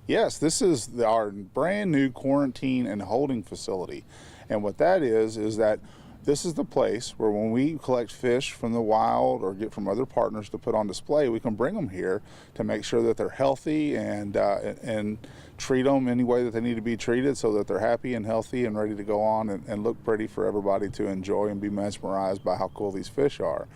Yes, this is our brand new quarantine and holding facility. And what that is that this is the place where when we collect fish from the wild or get from other partners to put on display, we can bring them here to make sure that they're healthy and treat them any way that they need to be treated so that they're happy and healthy and ready to go on and look pretty for everybody to enjoy and be mesmerized by how cool these fish are.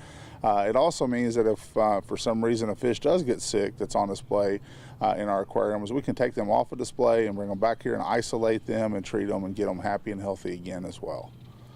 It also means that if for some reason a fish does get sick that's on display in our aquariums, we can take them off of display and bring them back here and isolate them and treat them and get them happy and healthy again as well.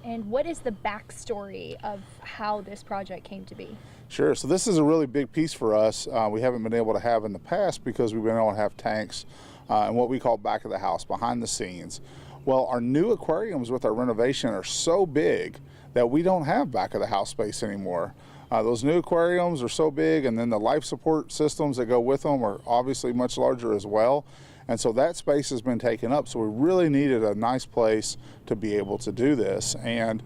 And what is the backstory of how this project came to be? Sure, so this is a really big piece for us. We haven't been able to have in the past because we've been able to have tanks and what we call back of the house, behind the scenes. Well, our new aquariums with our renovation are so big that we don't have back of the house space anymore. Those new aquariums are so big, and then the life support systems that go with them are obviously much larger as well. And so that space has been taken up. So we really needed a nice place to be able to do this. And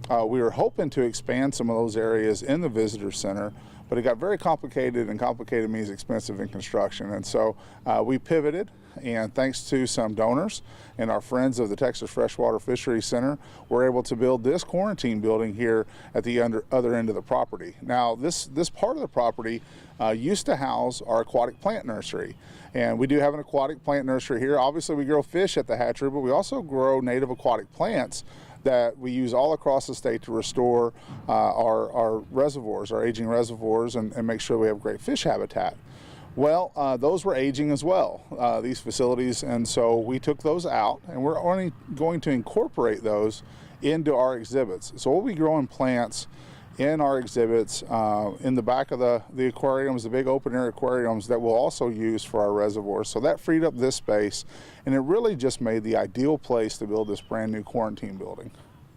we were hoping to expand some of those areas in the visitor center, but it got very complicated, and complicated means expensive in construction. And so we pivoted, and thanks to some donors and our friends of the Texas Freshwater Fisheries Center, we're able to build this quarantine building here at the other end of the property. Now, this part of the property used to house our aquatic plant nursery. And we do have an aquatic plant nursery here. Obviously, we grow fish at the hatchery, but we also grow native aquatic plants that we use all across the state to restore our reservoirs, our aging reservoirs, and make sure we have great fish habitat. Well, those were aging as well, these facilities, and so we took those out, and we're only going to incorporate those into our exhibits. So we'll be growing plants in our exhibits in the back of the aquariums, the big open air aquariums that we'll also use for our reservoirs. So that freed up this space, and it really just made the ideal place to build this brand new quarantine building.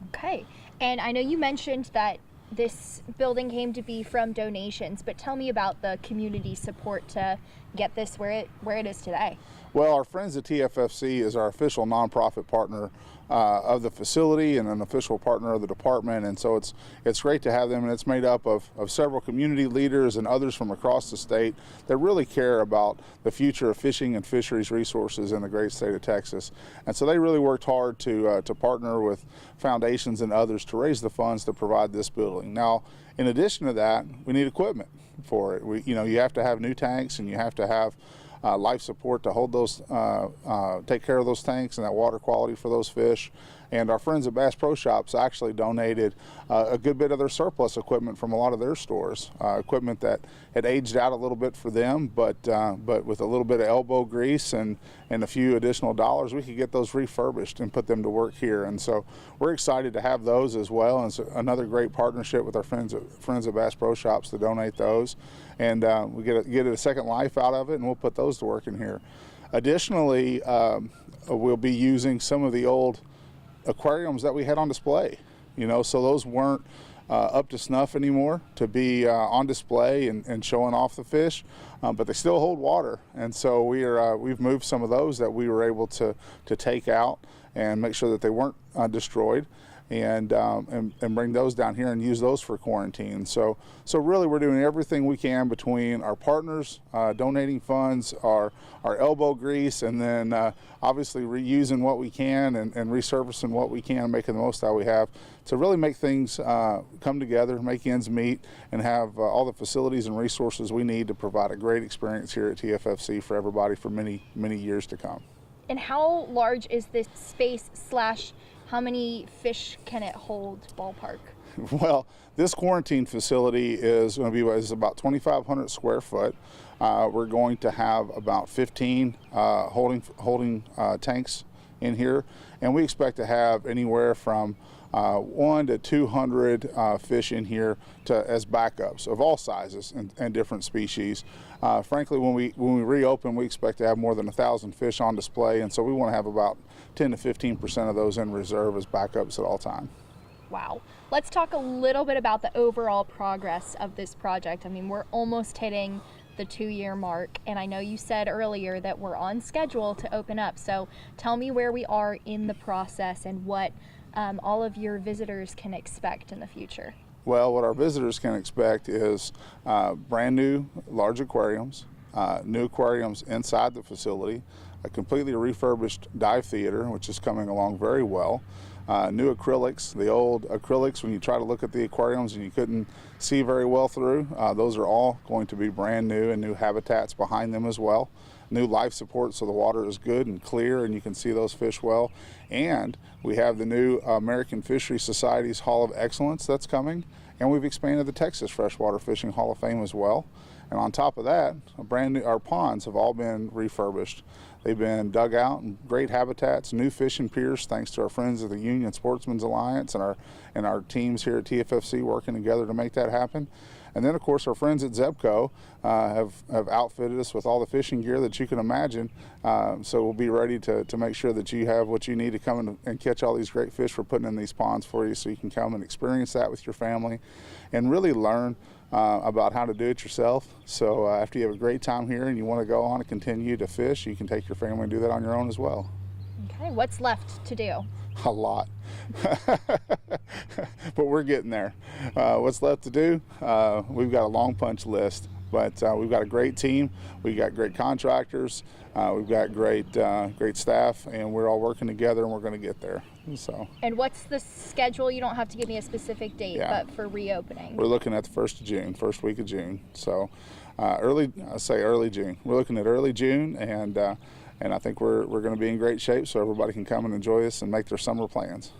Okay, and I know you mentioned that this building came to be from donations, but tell me about the community support to get this where it is today. Well, our friends at TFFC is our official nonprofit partner of the facility and an official partner of the department, and so it's great to have them, and it's made up of several community leaders and others from across the state that really care about the future of fishing and fisheries resources in the great state of Texas. And so they really worked hard to partner with foundations and others to raise the funds to provide this building. Now, in addition to that, we need equipment for it. You have to have new tanks, and you have to have life support to hold those, take care of those tanks and that water quality for those fish. And our friends at Bass Pro Shops actually donated a good bit of their surplus equipment from a lot of their stores, equipment that had aged out a little bit for them, but with a little bit of elbow grease and a few additional dollars, we could get those refurbished and put them to work here. And so we're excited to have those as well. And it's another great partnership with our friends at Bass Pro Shops to donate those. And we get a second life out of it, and we'll put those to work in here. Additionally, we'll be using some of the old aquariums that we had on display, so those weren't up to snuff anymore to be on display and showing off the fish, but they still hold water. And so we've moved some of those that we were able to take out and make sure that they weren't destroyed, and bring those down here and use those for quarantine. So really we're doing everything we can between our partners donating funds, our elbow grease, and then obviously reusing what we can and resurfacing what we can, making the most out we have to really make things come together, make ends meet, and have all the facilities and resources we need to provide a great experience here at TFFC for everybody for many, many years to come. And how large is this space / how many fish can it hold, ballpark? Well, this quarantine facility is about 2,500 square foot. We're going to have about 15 holding tanks in here, and we expect to have anywhere from 1 to 200 fish in here as backups of all sizes and different species. Frankly, when we reopen, we expect to have more than 1,000 fish on display, and so we want to have about 10 to 15% of those in reserve as backups at all time. Wow. Let's talk a little bit about the overall progress of this project. I mean, we're almost hitting the 2-year mark, and I know you said earlier that we're on schedule to open up. So tell me where we are in the process and what all of your visitors can expect in the future. Well, what our visitors can expect is brand new large aquariums, new aquariums inside the facility, a completely refurbished dive theater, which is coming along very well. New acrylics, the old acrylics when you try to look at the aquariums and you couldn't see very well through, those are all going to be brand new, and new habitats behind them as well. New life support so the water is good and clear and you can see those fish well. And we have the new American Fisheries Society's Hall of Excellence that's coming, and we've expanded the Texas Freshwater Fishing Hall of Fame as well. And on top of that, our ponds have all been refurbished. They've been dug out in great habitats, new fishing piers, thanks to our friends of the Union Sportsmen's Alliance and our teams here at TFFC working together to make that happen. And then, of course, our friends at Zebco have outfitted us with all the fishing gear that you can imagine. So we'll be ready to make sure that you have what you need to come and catch all these great fish we're putting in these ponds for you, so you can come and experience that with your family and really learn about how to do it yourself. So after you have a great time here and you want to go on and continue to fish, you can take your family and do that on your own as well. Okay, what's left to do? A lot. But we're getting there. What's left to do? We've got a long punch list, but we've got a great team. We've got great contractors. We've got great staff, and we're all working together, and we're going to get there. So. And what's the schedule? You don't have to give me a specific date, but for reopening. We're looking at the first week of June. So early June. We're looking at early June, and I think we're going to be in great shape so everybody can come and enjoy us and make their summer plans.